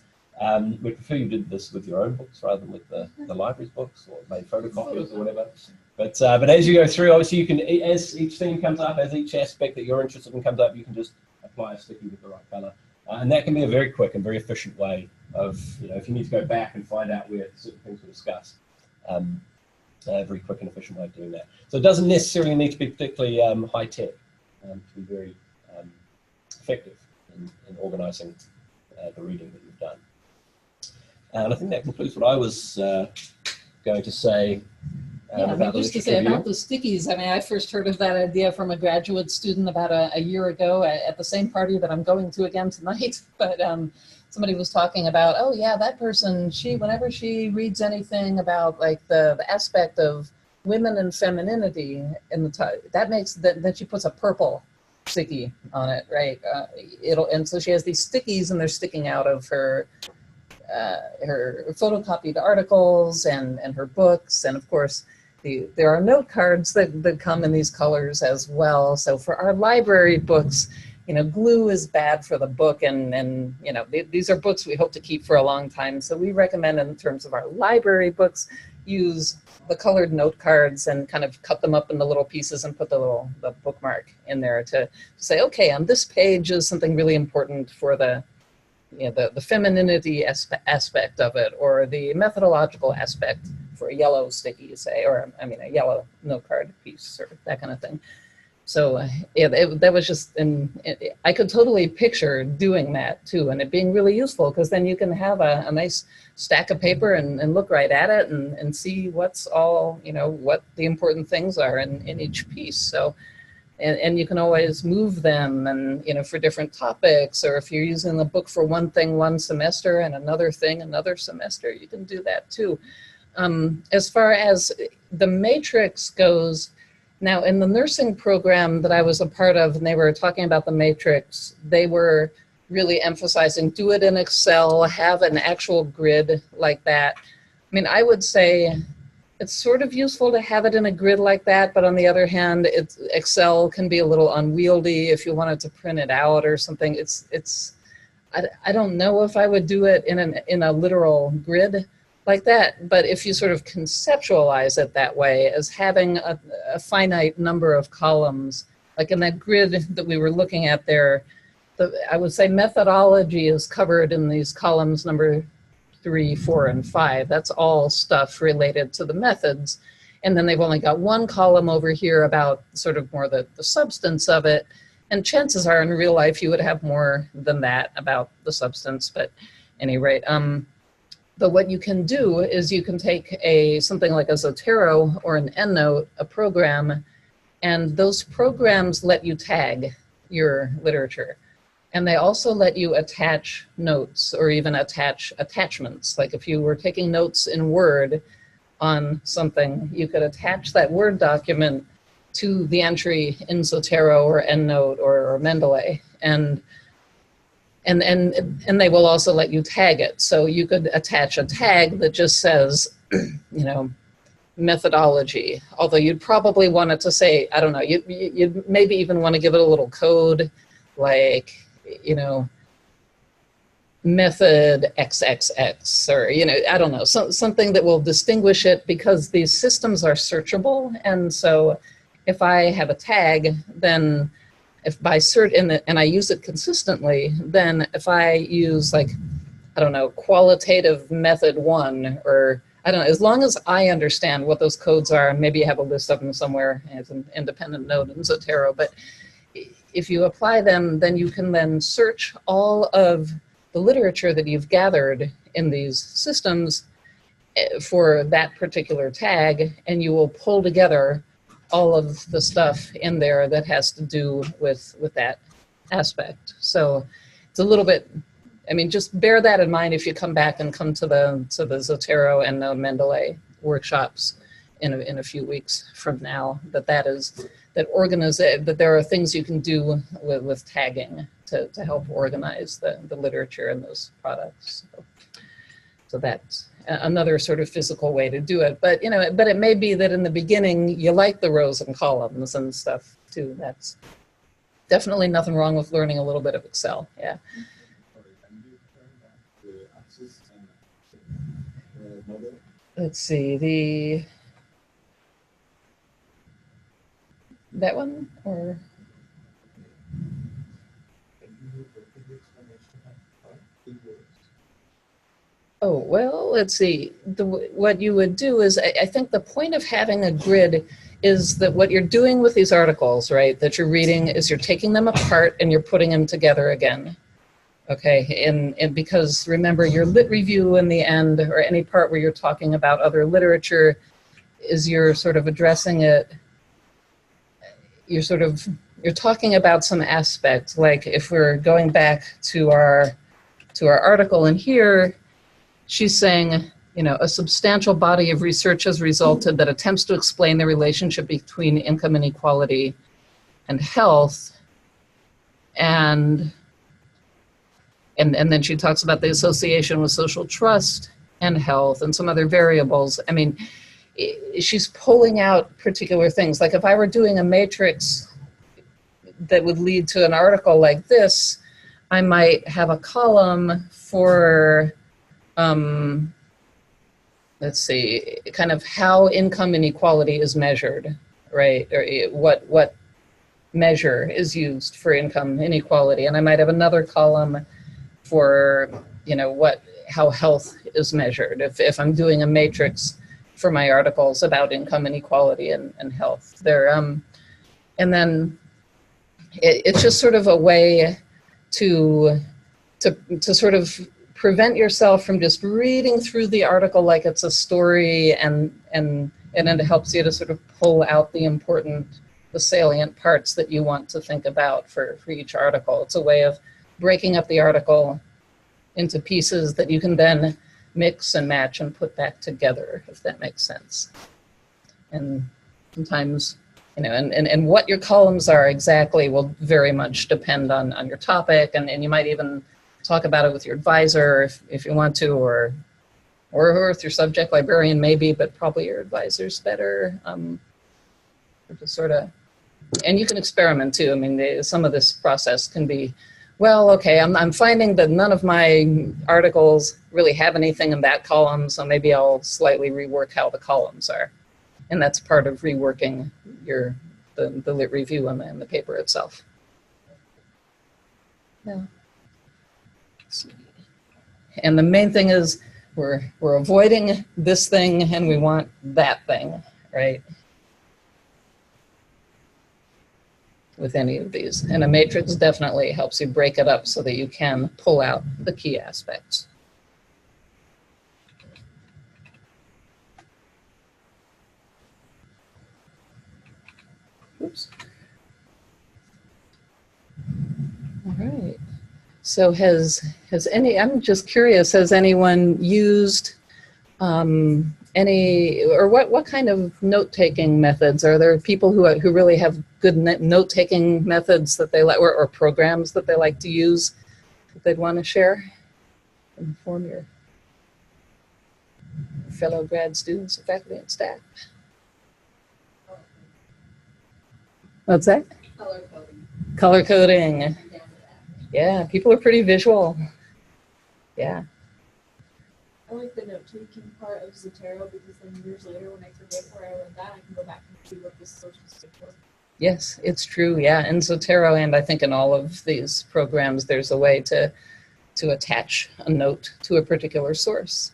We prefer you did this with your own books rather than with the library's books or maybe photocopiers or whatever. But as you go through, obviously you can, as each theme comes up, as each aspect that you're interested in comes up, you can just apply a sticky with the right color. And that can be a very quick and very efficient way of, if you need to go back and find out where certain things were discussed. A very quick and efficient way of doing that. So it doesn't necessarily need to be particularly high-tech to be very effective in organizing the reading that you've done. And I think that concludes what I was going to say about just to say about the stickies, I mean, I first heard of that idea from a graduate student about a year ago at the same party that I'm going to again tonight. But somebody was talking about, oh yeah, that person, whenever she reads anything about like the aspect of women and femininity in then she puts a purple sticky on it, right? And so she has these stickies and they're sticking out of her photocopied articles and her books, and of course there are note cards that come in these colors as well. So for our library books, glue is bad for the book, and these are books we hope to keep for a long time. So we recommend, in terms of our library books, use the colored note cards and kind of cut them up into little pieces and put the bookmark in there to say, okay, on this page is something really important for the femininity aspect of it, or the methodological aspect for a yellow sticky, say, or I mean a yellow note card piece or that kind of thing. So yeah, that was just, I could totally picture doing that too, and it being really useful, because then you can have a nice stack of paper and look right at it and see what's all, what the important things are in each piece. So, and you can always move them and, for different topics, or if you're using the book for one thing one semester and another thing another semester, you can do that too. As far as the matrix goes, now in the nursing program that I was a part of, and they were talking about the matrix, they were really emphasizing do it in Excel, have an actual grid like that. I mean, I would say it's sort of useful to have it in a grid like that, but on the other hand, Excel can be a little unwieldy if you wanted to print it out or something. I don't know if I would do it in a literal grid like that, but if you sort of conceptualize it that way, as having a finite number of columns, like in that grid that we were looking at there, I would say methodology is covered in these columns number 3, 4, and 5. That's all stuff related to the methods. And then they've only got one column over here about sort of more the substance of it. And chances are in real life you would have more than that about the substance, but at any rate. But what you can do is you can take something like a Zotero or an EndNote, a program, and those programs let you tag your literature. And they also let you attach notes or even attach attachments. Like if you were taking notes in Word on something, you could attach that Word document to the entry in Zotero or EndNote or Mendeley. And they will also let you tag it. So you could attach a tag that just says, methodology. Although you'd probably want it to say, I don't know, you'd maybe even want to give it a little code, like, method XXX, or, I don't know, something that will distinguish it, because these systems are searchable. And so if I have a tag, then if by search and I use it consistently, then if I use like, I don't know, qualitative method 1, or I don't know, as long as I understand what those codes are, and maybe you have a list of them somewhere as an independent node in Zotero, but if you apply them, then you can then search all of the literature that you've gathered in these systems for that particular tag, and you will pull together all of the stuff in there that has to do with that aspect. So it's a little bit, I mean, just bear that in mind if you come back and come to the Zotero and the Mendeley workshops in a few weeks from now, that there are things you can do with tagging to help organize the literature and those products. So that's another sort of physical way to do it. But but it may be that in the beginning you like the rows and columns and stuff too. That's definitely nothing wrong with learning a little bit of Excel. Yeah. Let's see, that one, or oh, well, let's see. What you would do is, I think the point of having a grid is that what you're doing with these articles, right, that you're reading, is you're taking them apart and you're putting them together again. Okay, and because remember, your lit review in the end, or any part where you're talking about other literature, is you're sort of addressing it, you're talking about some aspect. Like if we're going back to our article in here, she's saying, a substantial body of research has resulted that attempts to explain the relationship between income inequality and health. And then she talks about the association with social trust and health and some other variables. I mean, she's pulling out particular things. Like if I were doing a matrix that would lead to an article like this, I might have a column for, let's see, kind of how income inequality is measured, right? Or what measure is used for income inequality. And I might have another column for, you know, how health is measured. If I'm doing a matrix for my articles about income inequality and health there. And then it's just sort of a way to sort of prevent yourself from just reading through the article like it's a story, and then it helps you to sort of pull out the salient parts that you want to think about for each article. It's a way of breaking up the article into pieces that you can then mix and match and put back together, if that makes sense. And sometimes, you know, and what your columns are exactly will very much depend on your topic, and you might even talk about it with your advisor if you want to, or with your subject librarian maybe, but probably your advisor's better. Just sort of, and you can experiment too. I mean, some of this process can be, well, okay, I'm finding that none of my articles really have anything in that column, so maybe I'll slightly rework how the columns are. And that's part of reworking the lit review and the paper itself. Yeah. And the main thing is we're avoiding this thing and we want that thing, right? With any of these. And a matrix definitely helps you break it up so that you can pull out the key aspects. Oops. All right. So I'm just curious, has anyone used what kind of note-taking methods? Are there people who really have good note-taking methods that they like, or programs that they like to use that they'd want to share? Inform your fellow grad students, faculty, and staff. What's that? Color coding. Color coding. Down to that. Yeah, people are pretty visual. Yeah. I like the note-taking part of Zotero because then years later when I forget where I read that, I can go back and see what this source was for. Yes, it's true. Yeah, in Zotero, and I think in all of these programs, there's a way to attach a note to a particular source.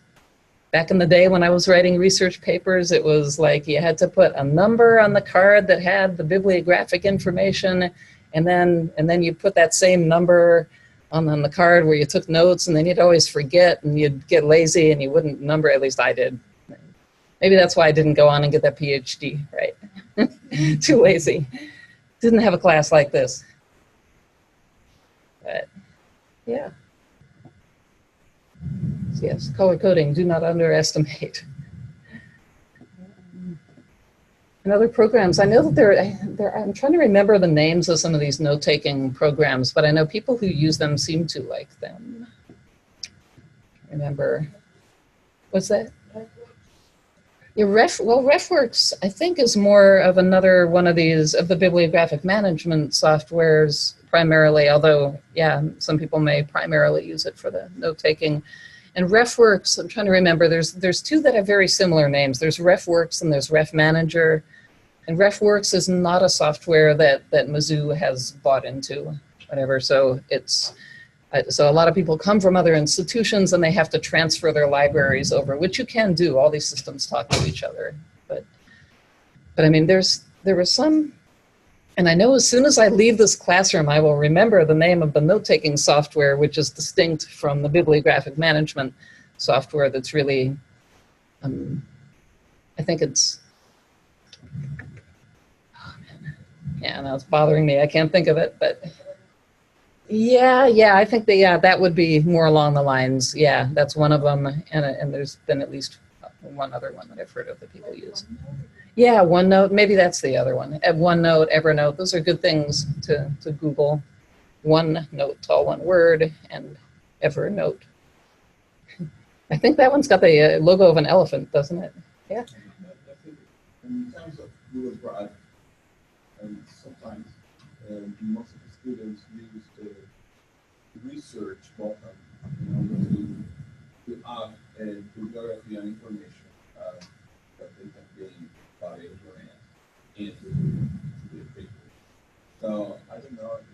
Back in the day when I was writing research papers, it was like you had to put a number on the card that had the bibliographic information, and then you put that same number on the card where you took notes, and then you'd always forget and you'd get lazy and you wouldn't number, at least I did. Maybe that's why I didn't go on and get that PhD, right? Too lazy. Didn't have a class like this. But yeah. So yes, color coding, do not underestimate. And other programs, I know that I'm trying to remember the names of some of these note-taking programs, but I know people who use them seem to like them. Remember, what's that? Yeah, RefWorks, I think, is more of another one of these, of the bibliographic management softwares primarily, although, yeah, some people may primarily use it for the note-taking. And RefWorks, I'm trying to remember, there's two that have very similar names. There's RefWorks and there's RefManager. And RefWorks is not a software that Mizzou has bought into, whatever. So so a lot of people come from other institutions and they have to transfer their libraries over, which you can do. All these systems talk to each other. But I mean, there was some, and I know as soon as I leave this classroom, I will remember the name of the note-taking software, which is distinct from the bibliographic management software that's really, I think it's, oh man, yeah, now it's bothering me. I can't think of it, but yeah, I think that would be more along the lines. Yeah, that's one of them, and there's been at least one other one that I've heard of that people use. Yeah, OneNote, maybe that's the other one. OneNote, Evernote, those are good things to Google. OneNote, all one word, and Evernote. I think that one's got the logo of an elephant, doesn't it? Yeah. In terms of Google Drive, and sometimes most of the students use the research button in order to add bibliography and information. that they can gain by a grant in the paper. So I don't know if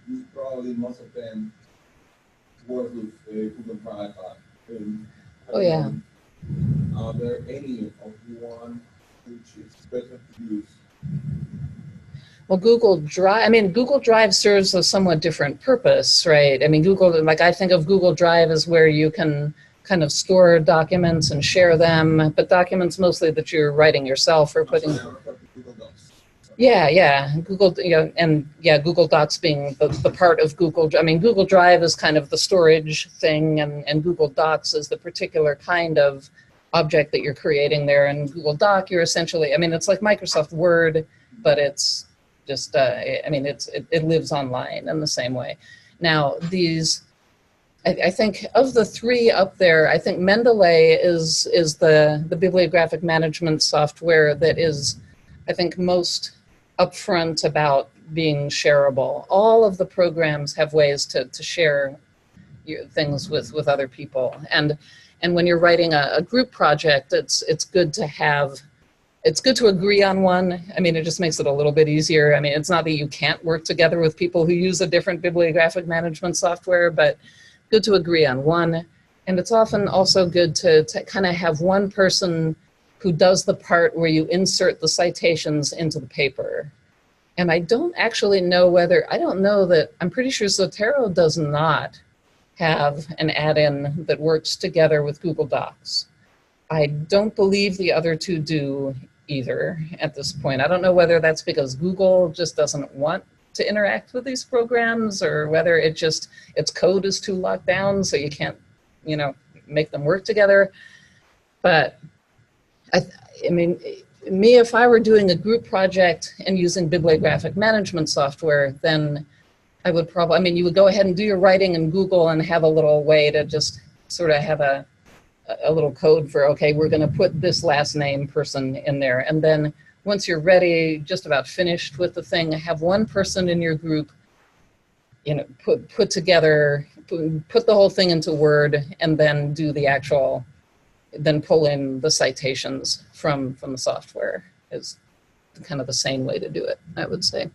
you probably must have been work with Google Drive. Oh, yeah. Are there any of one which is better to use? Well, Google Drive, I mean, Google Drive serves a somewhat different purpose, right? I mean, Google, like I think of Google Drive as where you can kind of store documents and share them, but documents mostly that you're writing yourself or putting. Google Docs. Yeah. Google, and Google Docs being the part of Google. I mean, Google Drive is kind of the storage thing, and Google Docs is the particular kind of object that you're creating there. And Google Doc, you're essentially, I mean, it's like Microsoft Word, but it's just, I mean, it lives online in the same way. Now, these, I think of the three up there, I think Mendeley is the bibliographic management software that is, I think, most upfront about being shareable. All of the programs have ways to share things with other people. And when you're writing a group project, it's good to have, it's good to agree on one. I mean, it just makes it a little bit easier. I mean, it's not that you can't work together with people who use a different bibliographic management software, but good to agree on one. And it's often also good to kind of have one person who does the part where you insert the citations into the paper. And I don't actually know whether, I don't know that, I'm pretty sure Zotero does not have an add-in that works together with Google Docs. I don't believe the other two do either at this point. I don't know whether that's because Google just doesn't want to interact with these programs, or whether it just, its code is too locked down so you can't, make them work together. But I mean, me, if I were doing a group project and using bibliographic management software, then I would probably, I mean, you would go ahead and do your writing in Google and have a little way to just sort of have a little code for, okay, we're going to put this last name person in there. And then once you're ready, just about finished with the thing, have one person in your group, put together, put the whole thing into Word, and then do the actual, then pull in the citations from the software is kind of the same way to do it, I would say.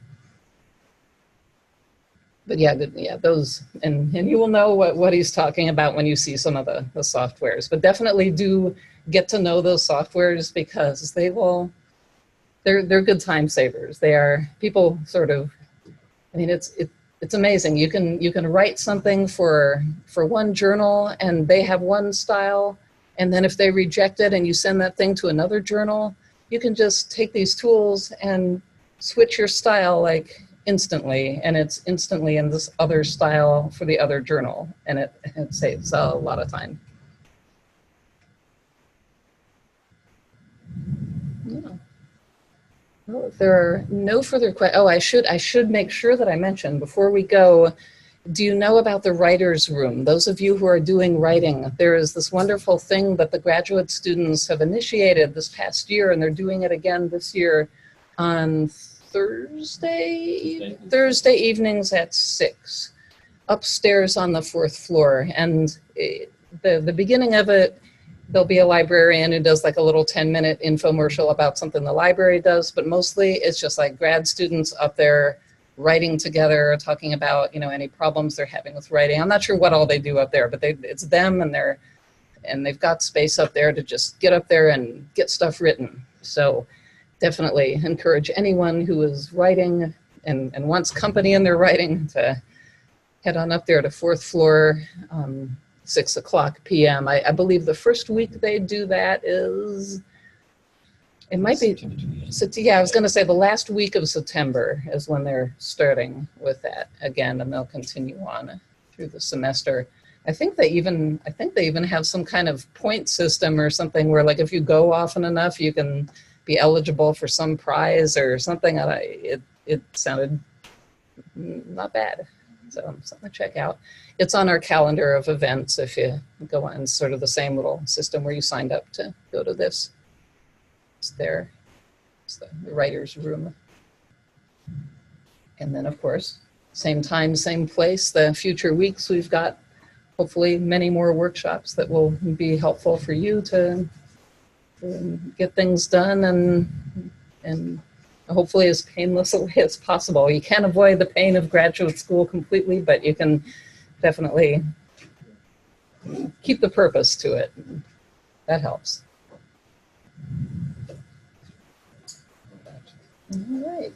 But yeah, those, and you will know what he's talking about when you see some of the softwares. But definitely do get to know those softwares, because they will, they're good time savers. They are, people sort of, I mean, it's amazing. You can write something for one journal and they have one style, and then if they reject it and you send that thing to another journal, you can just take these tools and switch your style like instantly, and it's instantly in this other style for the other journal, and it saves a lot of time. Yeah. Well, if there are no further questions, oh, I should make sure that I mention before we go, do you know about the writer's room? Those of you who are doing writing, there is this wonderful thing that the graduate students have initiated this past year, and they're doing it again this year on Thursday evenings at 6, upstairs on the 4th floor. And the beginning of it, there'll be a librarian who does like a little 10-minute infomercial about something the library does, but mostly it's just like grad students up there writing together, talking about any problems they're having with writing. I'm not sure what all they do up there, but it's them, and they've got space up there to just get up there and get stuff written. So definitely encourage anyone who is writing and wants company in their writing to head on up there to 4th floor, 6 o'clock p.m. I believe the first week they do that is, it might be, yeah, I was going to say the last week of September is when they're starting with that again, and they'll continue on through the semester. I think they even have some kind of point system or something where, like, if you go often enough, you can be eligible for some prize or something. It sounded not bad. So something to check out. It's on our calendar of events if you go on, sort of the same little system where you signed up to go to this. It's there. It's the writer's room. And then, of course, same time, same place, the future weeks, we've got hopefully many more workshops that will be helpful for you to get things done and hopefully as painless a way as possible. You can't avoid the pain of graduate school completely, but you can definitely keep the purpose to it. That helps. All right.